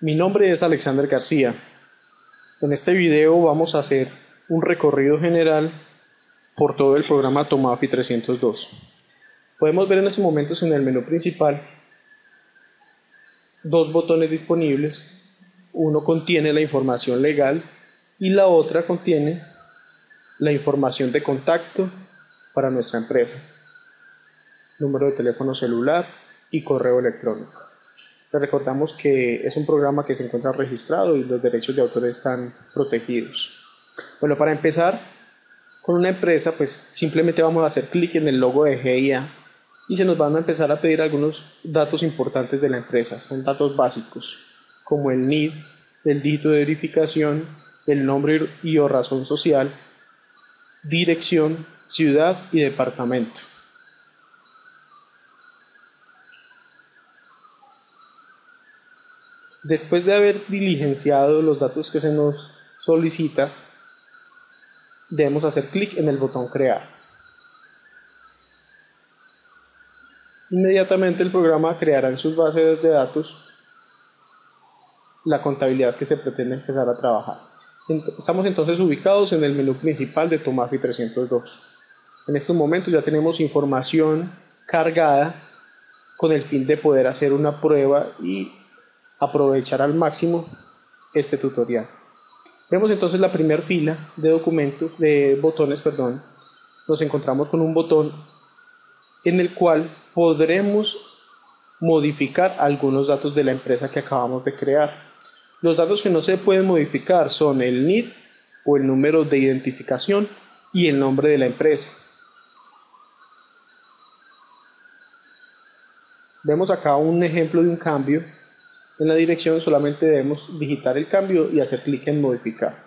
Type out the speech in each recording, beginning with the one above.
Mi nombre es Alexander García. En este video vamos a hacer un recorrido general por todo el programa Tomafi 302. Podemos ver en estos momentos en el menú principal dos botones disponibles. Uno contiene la información legal y la otra contiene la información de contacto para nuestra empresa, número de teléfono celular y correo electrónico. Les recordamos que es un programa que se encuentra registrado y los derechos de autor están protegidos. Bueno, para empezar con una empresa, pues simplemente vamos a hacer clic en el logo de GIA y se nos van a empezar a pedir algunos datos importantes de la empresa. Son datos básicos como el NID, el dígito de verificación, el nombre y o razón social, dirección, ciudad y departamento. Después de haber diligenciado los datos que se nos solicita, debemos hacer clic en el botón crear. Inmediatamente el programa creará en sus bases de datos la contabilidad que se pretende empezar a trabajar. Estamos entonces ubicados en el menú principal de Tomafi 302. En estos momentos ya tenemos información cargada con el fin de poder hacer una prueba y aprovechar al máximo este tutorial. Vemos entonces la primera fila de documentos, de botones, nos encontramos con un botón en el cual podremos modificar algunos datos de la empresa que acabamos de crear. Los datos que no se pueden modificar son el NID o el número de identificación y el nombre de la empresa. Vemos acá un ejemplo de un cambio. En la dirección solamente debemos digitar el cambio y hacer clic en modificar.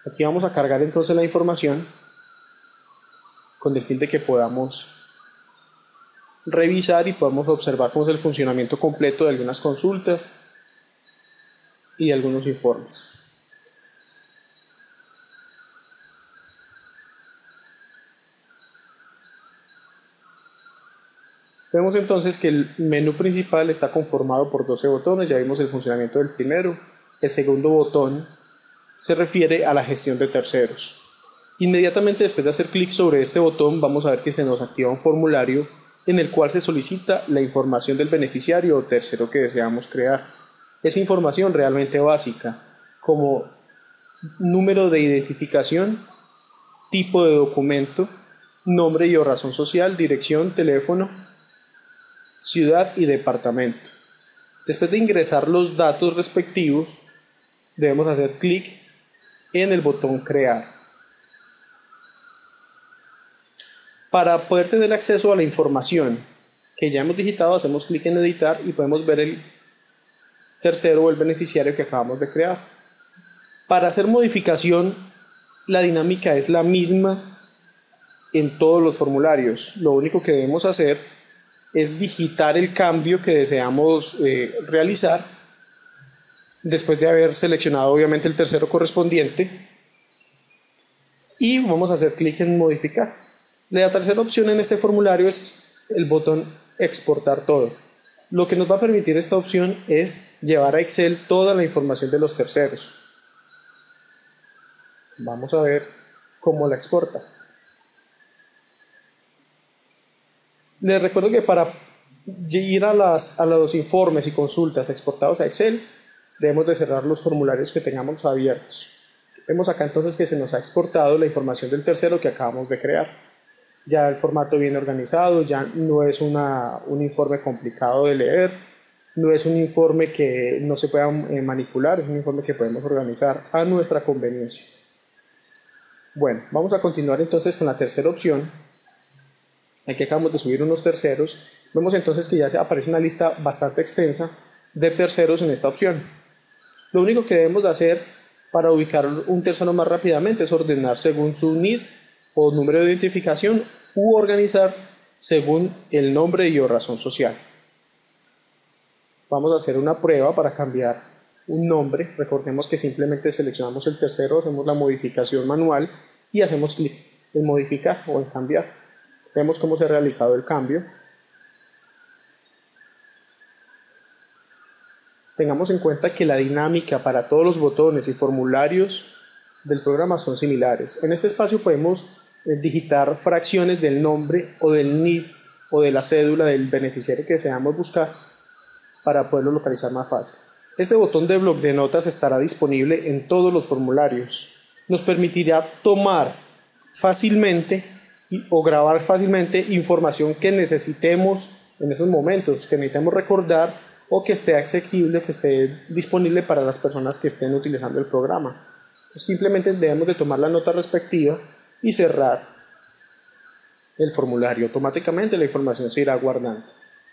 Aquí vamos a cargar entonces la información con el fin de que podamos revisar y podamos observar cómo es el funcionamiento completo de algunas consultas y de algunos informes. Vemos entonces que el menú principal está conformado por 12 botones, ya vimos el funcionamiento del primero. El segundo botón se refiere a la gestión de terceros. Inmediatamente después de hacer clic sobre este botón vamos a ver que se nos activa un formulario en el cual se solicita la información del beneficiario o tercero que deseamos crear. Es información realmente básica, como número de identificación, tipo de documento, nombre y o razón social, dirección, teléfono, ciudad y departamento. Después de ingresar los datos respectivos, debemos hacer clic en el botón crear. Para poder tener acceso a la información que ya hemos digitado, hacemos clic en editar y podemos ver el tercero o el beneficiario que acabamos de crear. Para hacer modificación, la dinámica es la misma en todos los formularios. Lo único que debemos hacer es digitar el cambio que deseamos realizar después de haber seleccionado obviamente el tercero correspondiente y vamos a hacer clic en modificar. La tercera opción en este formulario es el botón exportar todo. Lo que nos va a permitir esta opción es llevar a Excel toda la información de los terceros. Vamos a ver cómo la exporta. Les recuerdo que para ir a los informes y consultas exportados a Excel, debemos de cerrar los formularios que tengamos abiertos. Vemos acá entonces que se nos ha exportado la información del tercero que acabamos de crear. Ya el formato viene organizado, ya no es un informe complicado de leer, no es un informe que no se pueda manipular, es un informe que podemos organizar a nuestra conveniencia. Bueno, vamos a continuar entonces con la tercera opción. Aquí acabamos de subir unos terceros. Vemos entonces que ya se aparece una lista bastante extensa de terceros en esta opción. Lo único que debemos de hacer para ubicar un tercero más rápidamente es ordenar según su NID o número de identificación u organizar según el nombre y o razón social. Vamos a hacer una prueba para cambiar un nombre. Recordemos que simplemente seleccionamos el tercero, hacemos la modificación manual y hacemos clic en modificar o en cambiar. Vemos cómo se ha realizado el cambio. tengamos en cuenta que la dinámica para todos los botones y formularios del programa son similares. En este espacio podemos digitar fracciones del nombre o del NID o de la cédula del beneficiario que deseamos buscar para poderlo localizar más fácil. Este botón de bloc de notas estará disponible en todos los formularios. Nos permitirá tomar fácilmente o grabar fácilmente información que necesitemos en esos momentos, que necesitemos recordar o que esté asequible, que esté disponible para las personas que estén utilizando el programa. Simplemente debemos de tomar la nota respectiva y cerrar el formulario. Automáticamente la información se irá guardando.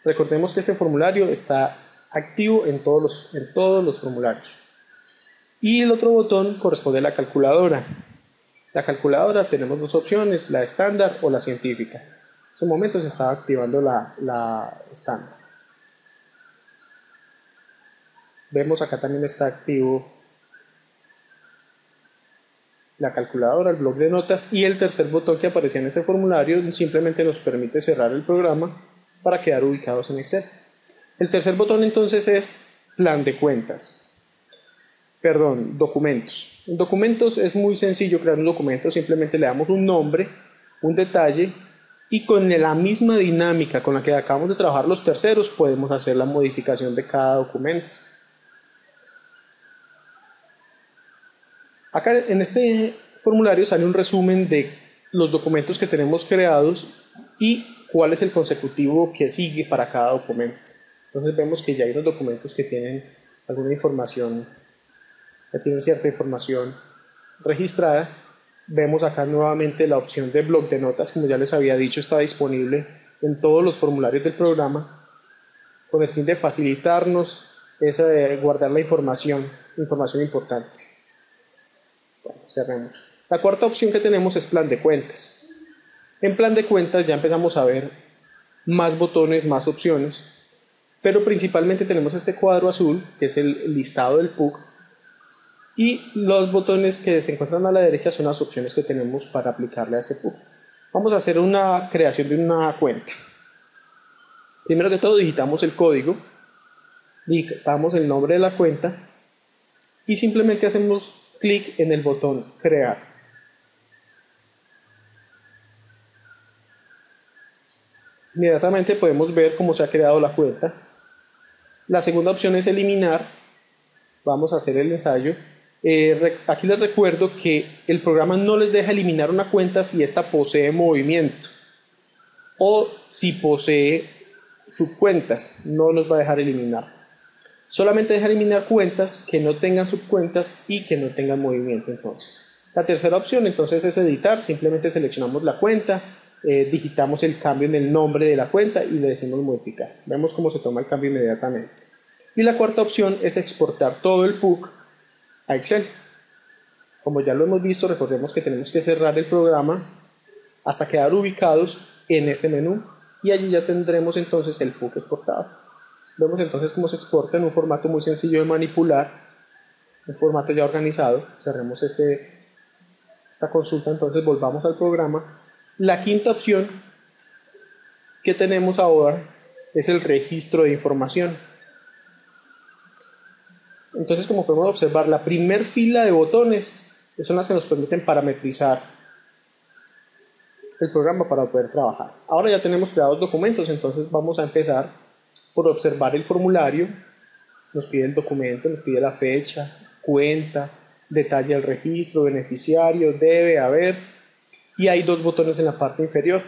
Recordemos que este formulario está activo en todos los formularios. Y el otro botón corresponde a la calculadora. La calculadora tenemos dos opciones, la estándar o la científica. En estos momentos se está activando la estándar. Vemos acá también está activo la calculadora, el bloc de notas, y el tercer botón que aparecía en ese formulario simplemente nos permite cerrar el programa para quedar ubicados en Excel. El tercer botón entonces es plan de cuentas. Perdón, documentos. En documentos es muy sencillo crear un documento, simplemente le damos un nombre, un detalle, y con la misma dinámica con la que acabamos de trabajar los terceros podemos hacer la modificación de cada documento. Acá en este formulario sale un resumen de los documentos que tenemos creados y cuál es el consecutivo que sigue para cada documento. Entonces vemos que ya hay unos documentos que tienen alguna información, que tienen cierta información registrada. Vemos acá nuevamente la opción de bloc de notas, como ya les había dicho, está disponible en todos los formularios del programa con el fin de facilitarnos esa de guardar la información importante. Bueno, cerremos. La cuarta opción que tenemos es plan de cuentas. En plan de cuentas ya empezamos a ver más botones, más opciones, pero principalmente tenemos este cuadro azul que es el listado del PUC, y los botones que se encuentran a la derecha son las opciones que tenemos para aplicarle a ese PUC. Vamos a hacer una creación de una cuenta. Primero que todo digitamos el código, digitamos el nombre de la cuenta y simplemente hacemos clic en el botón crear. Inmediatamente podemos ver cómo se ha creado la cuenta. La segunda opción es eliminar. Vamos a hacer el ensayo. Aquí les recuerdo que el programa no les deja eliminar una cuenta si ésta posee movimiento o si posee subcuentas, no nos va a dejar eliminar. Solamente deja eliminar cuentas que no tengan subcuentas y que no tengan movimiento. Entonces, la tercera opción entonces es editar. Simplemente seleccionamos la cuenta, digitamos el cambio en el nombre de la cuenta y le decimos modificar. Vemos cómo se toma el cambio inmediatamente. Y la cuarta opción es exportar todo el PUC a Excel. Como ya lo hemos visto, recordemos que tenemos que cerrar el programa hasta quedar ubicados en este menú y allí ya tendremos entonces el PUC exportado. Vemos entonces cómo se exporta en un formato muy sencillo de manipular, un formato ya organizado. Cerremos esta consulta, entonces volvamos al programa. La quinta opción que tenemos ahora es el registro de información. Entonces, como podemos observar, la primera fila de botones son las que nos permiten parametrizar el programa para poder trabajar. Ahora ya tenemos creados documentos, entonces vamos a empezar por observar el formulario. Nos pide el documento, nos pide la fecha, cuenta, detalle del registro, beneficiario, debe, haber, y hay dos botones en la parte inferior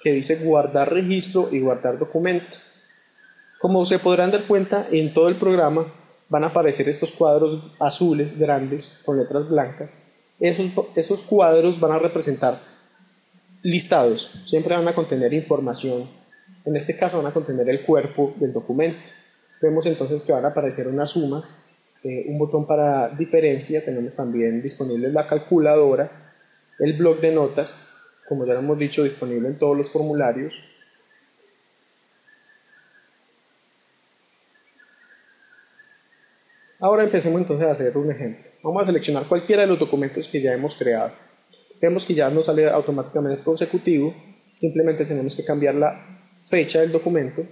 que dice guardar registro y guardar documento. Como se podrán dar cuenta, en todo el programa van a aparecer estos cuadros azules grandes con letras blancas. Esos cuadros van a representar listados, siempre van a contener información. En este caso van a contener el cuerpo del documento. Vemos entonces que van a aparecer unas sumas, un botón para diferencia, tenemos también disponible la calculadora, el bloc de notas, como ya lo hemos dicho, disponible en todos los formularios. Ahora empecemos entonces a hacer un ejemplo. Vamos a seleccionar cualquiera de los documentos que ya hemos creado. Vemos que ya nos sale automáticamente consecutivo, simplemente tenemos que cambiar la fecha del documento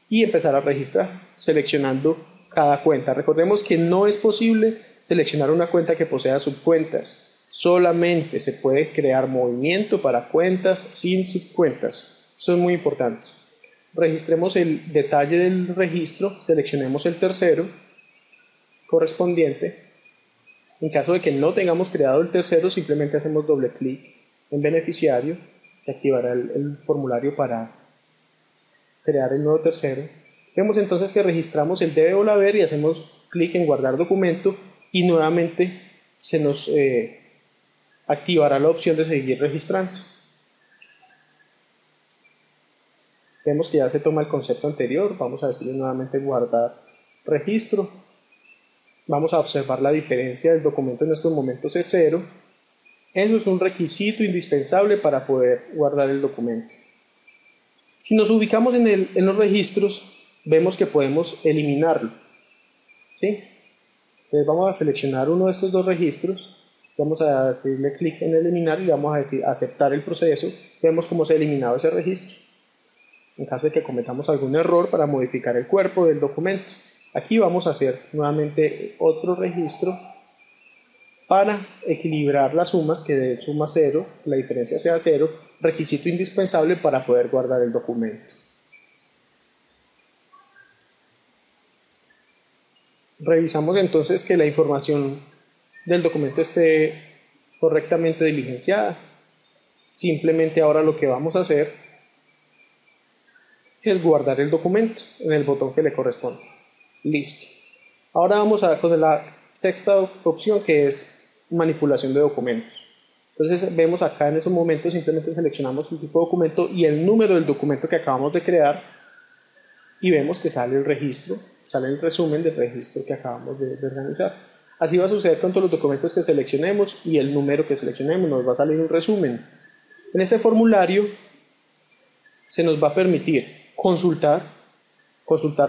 y empezar a registrar, seleccionando cada cuenta. Recordemos que no es posible seleccionar una cuenta que posea subcuentas. Solamente se puede crear movimiento para cuentas sin subcuentas. Eso es muy importante. Registremos el detalle del registro, seleccionemos el tercero correspondiente. En caso de que no tengamos creado el tercero, simplemente hacemos doble clic en beneficiario, se activará el formulario para crear el nuevo tercero. Vemos entonces que registramos el debe o el haber y hacemos clic en guardar documento y nuevamente se nos activará la opción de seguir registrando. Vemos que ya se toma el concepto anterior, vamos a decirle nuevamente guardar registro. Vamos a observar la diferencia del documento en estos momentos es 0. Eso es un requisito indispensable para poder guardar el documento. Si nos ubicamos en los registros, vemos que podemos eliminarlo. ¿Sí? Entonces vamos a seleccionar uno de estos dos registros, vamos a darle clic en eliminar y le vamos a decir aceptar el proceso. Vemos cómo se ha eliminado ese registro. En caso de que cometamos algún error para modificar el cuerpo del documento. Aquí vamos a hacer nuevamente otro registro para equilibrar las sumas, que de suma 0, la diferencia sea 0, requisito indispensable para poder guardar el documento. Revisamos entonces que la información del documento esté correctamente diligenciada. Simplemente ahora lo que vamos a hacer es guardar el documento en el botón que le corresponde. Listo. Ahora vamos con la sexta opción, que es manipulación de documentos. Entonces vemos acá en esos momentos, simplemente seleccionamos el tipo de documento y el número del documento que acabamos de crear y vemos que sale el registro, sale el resumen del registro que acabamos de organizar. Así va a suceder con todos los documentos que seleccionemos y el número que seleccionemos, nos va a salir un resumen. En este formulario se nos va a permitir consultar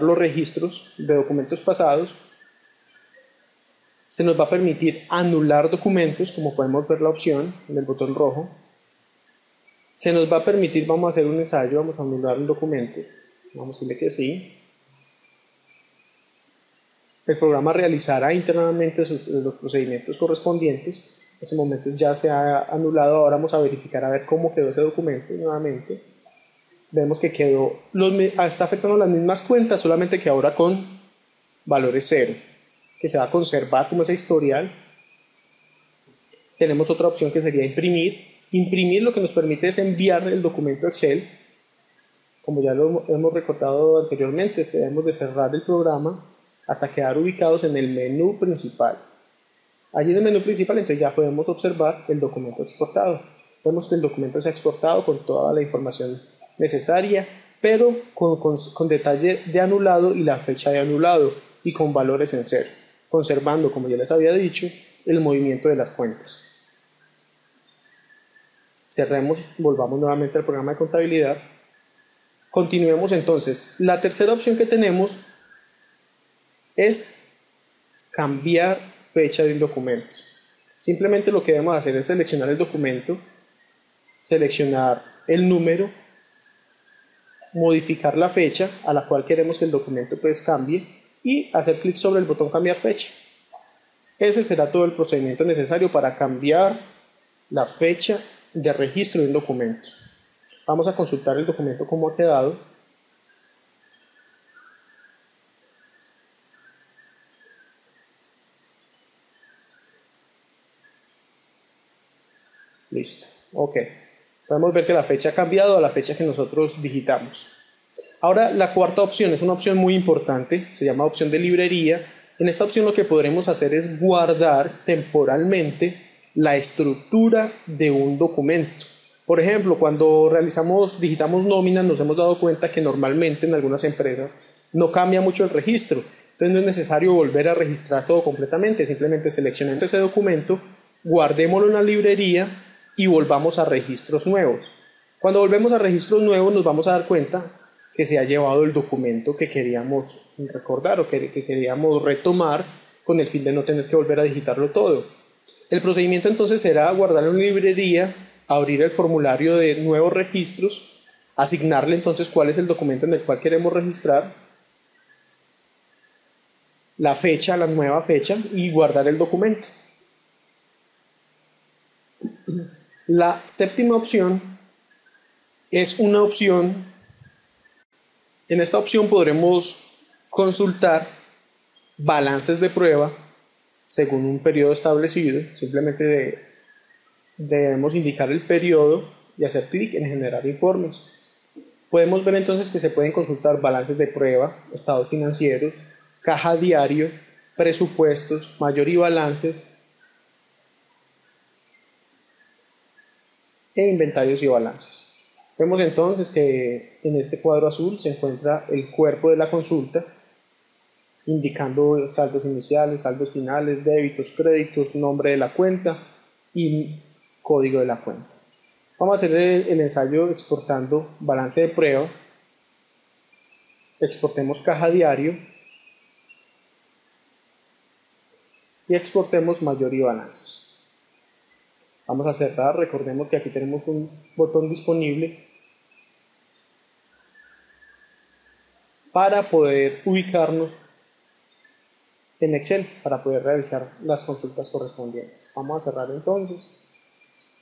los registros de documentos pasados. Se nos va a permitir anular documentos, como podemos ver la opción en el botón rojo. Se nos va a permitir, vamos a hacer un ensayo, vamos a anular un documento. Vamos a decirle que sí. El programa realizará internamente los procedimientos correspondientes. En ese momento ya se ha anulado. Ahora vamos a verificar a ver cómo quedó ese documento nuevamente. Vemos que está afectando las mismas cuentas, solamente que ahora con valores 0, que se va a conservar como ese historial. Tenemos otra opción que sería imprimir. Imprimir lo que nos permite es enviar el documento Excel. Como ya lo hemos recordado anteriormente, debemos de cerrar el programa hasta quedar ubicados en el menú principal. Allí en el menú principal entonces ya podemos observar el documento exportado. Vemos que el documento se ha exportado con toda la información necesaria, pero con detalle de anulado y la fecha de anulado y con valores en 0, conservando, como ya les había dicho, el movimiento de las cuentas. Cerremos, volvamos nuevamente al programa de contabilidad. Continuemos entonces. La tercera opción que tenemos es cambiar fecha de un documento. Simplemente lo que debemos hacer es seleccionar el documento, seleccionar el número, modificar la fecha a la cual queremos que el documento pues cambie y hacer clic sobre el botón cambiar fecha. Ese será todo el procedimiento necesario para cambiar la fecha de registro de un documento. Vamos a consultar el documento cómo ha quedado. Listo, ok. Podemos ver que la fecha ha cambiado a la fecha que nosotros digitamos. Ahora la cuarta opción es una opción muy importante, se llama opción de librería. En esta opción lo que podremos hacer es guardar temporalmente la estructura de un documento. Por ejemplo, cuando digitamos nóminas, nos hemos dado cuenta que normalmente en algunas empresas no cambia mucho el registro. Entonces no es necesario volver a registrar todo completamente, simplemente seleccionemos ese documento, guardémoslo en la librería y volvamos a registros nuevos. Cuando volvemos a registros nuevos nos vamos a dar cuenta que se ha llevado el documento que queríamos recordar o que queríamos retomar con el fin de no tener que volver a digitarlo todo. El procedimiento entonces será guardarlo en una librería, abrir el formulario de nuevos registros, asignarle entonces cuál es el documento en el cual queremos registrar. la fecha, la nueva fecha, y guardar el documento. La séptima opción es una opción. En esta opción podremos consultar balances de prueba según un periodo establecido. Simplemente debemos indicar el periodo y hacer clic en generar informes. Podemos ver entonces que se pueden consultar balances de prueba, estados financieros, caja diario, presupuestos, mayor y balances, e inventarios y balances. Vemos entonces que en este cuadro azul se encuentra el cuerpo de la consulta, indicando saldos iniciales, saldos finales, débitos, créditos, nombre de la cuenta y código de la cuenta. Vamos a hacer el ensayo exportando balance de prueba. Exportemos caja diario y exportemos mayor y balances. Vamos a cerrar. Recordemos que aquí tenemos un botón disponible para poder ubicarnos en Excel, para poder realizar las consultas correspondientes. Vamos a cerrar entonces.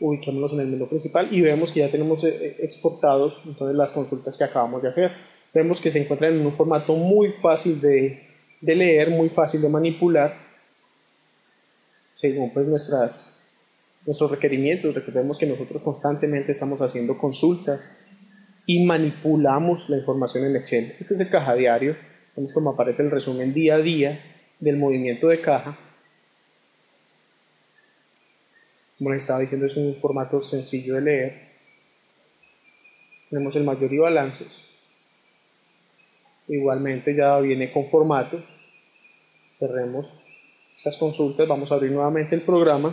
Ubiquémonos en el menú principal y vemos que ya tenemos exportados entonces las consultas que acabamos de hacer. Vemos que se encuentran en un formato muy fácil de leer, muy fácil de manipular, según pues nuestros requerimientos. Recordemos que nosotros constantemente estamos haciendo consultas y manipulamos la información en Excel. Este es el caja diario. Vemos cómo aparece el resumen día a día del movimiento de caja. Como les estaba diciendo, es un formato sencillo de leer. Tenemos el mayor y balances. Igualmente ya viene con formato. Cerremos estas consultas. Vamos a abrir nuevamente el programa.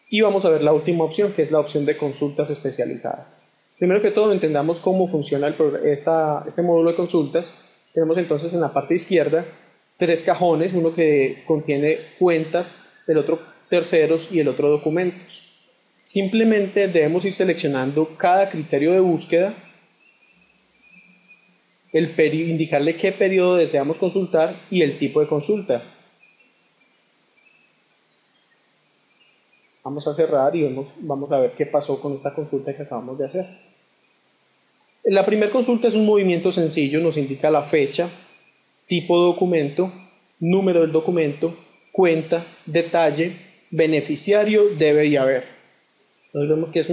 Y vamos a ver la última opción, que es la opción de consultas especializadas. Primero que todo, entendamos cómo funciona este módulo de consultas. Tenemos entonces en la parte izquierda 3 cajones, uno que contiene cuentas, el otro terceros y el otro documentos. Simplemente debemos ir seleccionando cada criterio de búsqueda, indicarle qué periodo deseamos consultar y el tipo de consulta. Vamos a cerrar y vamos a ver qué pasó con esta consulta que acabamos de hacer. La primera consulta es un movimiento sencillo, nos indica la fecha, tipo de documento, número del documento, cuenta, detalle, beneficiario, debe y haber. Entonces vemos que es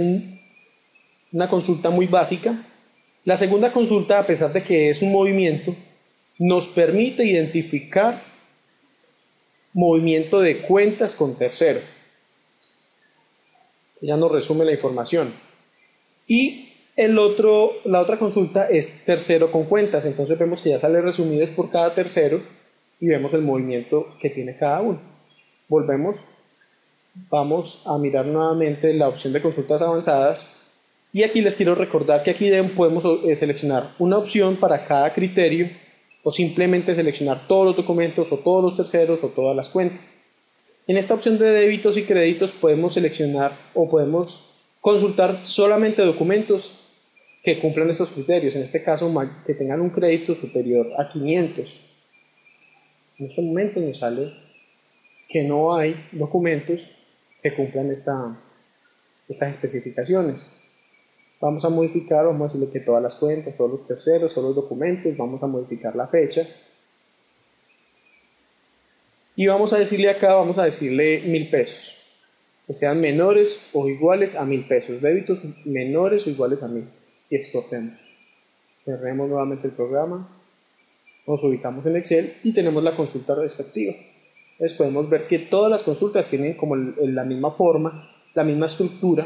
una consulta muy básica. La segunda consulta, a pesar de que es un movimiento, nos permite identificar movimiento de cuentas con tercero. Ya nos resume la información. Y la otra consulta es tercero con cuentas. Entonces vemos que ya sale resumidos por cada tercero y vemos el movimiento que tiene cada uno. Volvemos. Vamos a mirar nuevamente la opción de consultas avanzadas y aquí les quiero recordar que aquí podemos seleccionar una opción para cada criterio o simplemente seleccionar todos los documentos o todos los terceros o todas las cuentas. En esta opción de débitos y créditos podemos seleccionar o podemos consultar solamente documentos que cumplan estos criterios, en este caso que tengan un crédito superior a 500. En este momento nos sale que no hay documentos que cumplan estas especificaciones. Vamos a modificar, vamos a decirle que todas las cuentas, todos los terceros, todos los documentos, vamos a modificar la fecha. Y vamos a decirle acá, vamos a decirle 1000 pesos. Que sean menores o iguales a 1000 pesos. Débitos menores o iguales a 1000. Y exportemos. Cerremos nuevamente el programa. Nos ubicamos en Excel y tenemos la consulta respectiva. Entonces podemos ver que todas las consultas tienen como la misma forma, la misma estructura.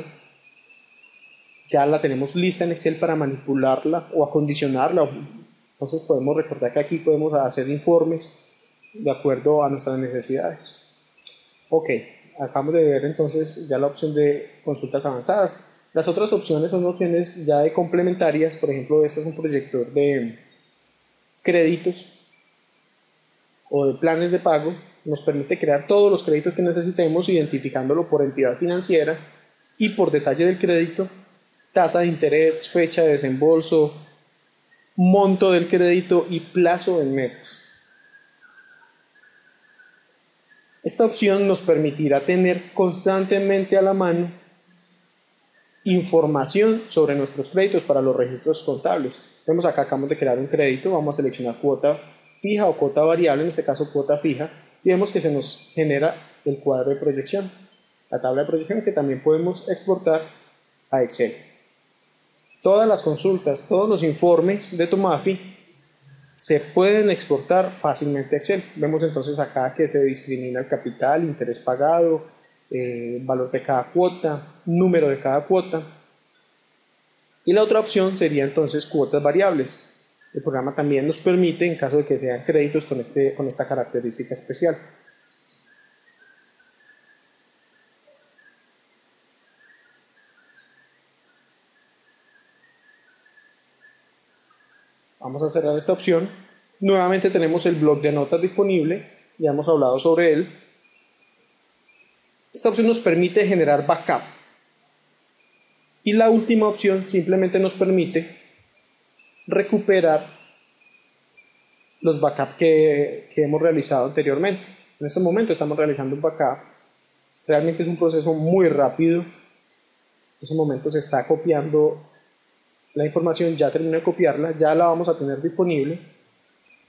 Ya la tenemos lista en Excel para manipularla o acondicionarla. Entonces podemos recordar que aquí podemos hacer informes de acuerdo a nuestras necesidades. Ok, acabamos de ver entonces ya la opción de consultas avanzadas. Las otras opciones son opciones ya de complementarias. Por ejemplo, este es un proyector de créditos o de planes de pago. Nos permite crear todos los créditos que necesitemos, identificándolo por entidad financiera y por detalle del crédito, tasa de interés, fecha de desembolso, monto del crédito y plazo en meses. Esta opción nos permitirá tener constantemente a la mano información sobre nuestros créditos para los registros contables. Vemos acá, acabamos de crear un crédito, vamos a seleccionar cuota fija o cuota variable, en este caso cuota fija, y vemos que se nos genera el cuadro de proyección, la tabla de proyección que también podemos exportar a Excel. Todas las consultas, todos los informes de Tomafi se pueden exportar fácilmente a Excel. Vemos entonces acá que se discrimina el capital, interés pagado, valor de cada cuota, número de cada cuota. Y la otra opción sería entonces cuotas variables. El programa también nos permite, en caso de que sean créditos con esta característica especial. Vamos a cerrar esta opción. Nuevamente tenemos el bloc de notas disponible, ya hemos hablado sobre él. Esta opción nos permite generar backup. Y la última opción simplemente nos permite recuperar los backups que hemos realizado anteriormente. En este momento estamos realizando un backup. Realmente es un proceso muy rápido. En este momento se está copiando la información, ya terminó de copiarla, ya la vamos a tener disponible.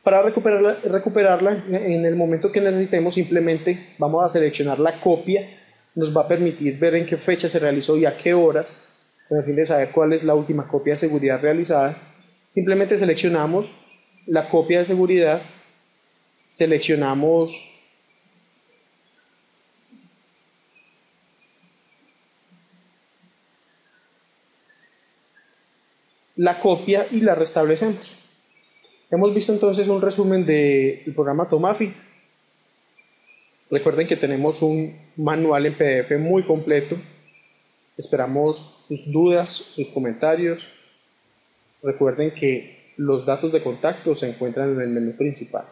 Para recuperarla en el momento que necesitemos, simplemente vamos a seleccionar la copia. Nos va a permitir ver en qué fecha se realizó y a qué horas, con el fin de saber cuál es la última copia de seguridad realizada. Simplemente seleccionamos la copia de seguridad, seleccionamos la copia y la restablecemos. Hemos visto entonces un resumen del programa Tomafi. Recuerden que tenemos un manual en PDF muy completo. Esperamos sus dudas, sus comentarios. Recuerden que los datos de contacto se encuentran en el menú principal.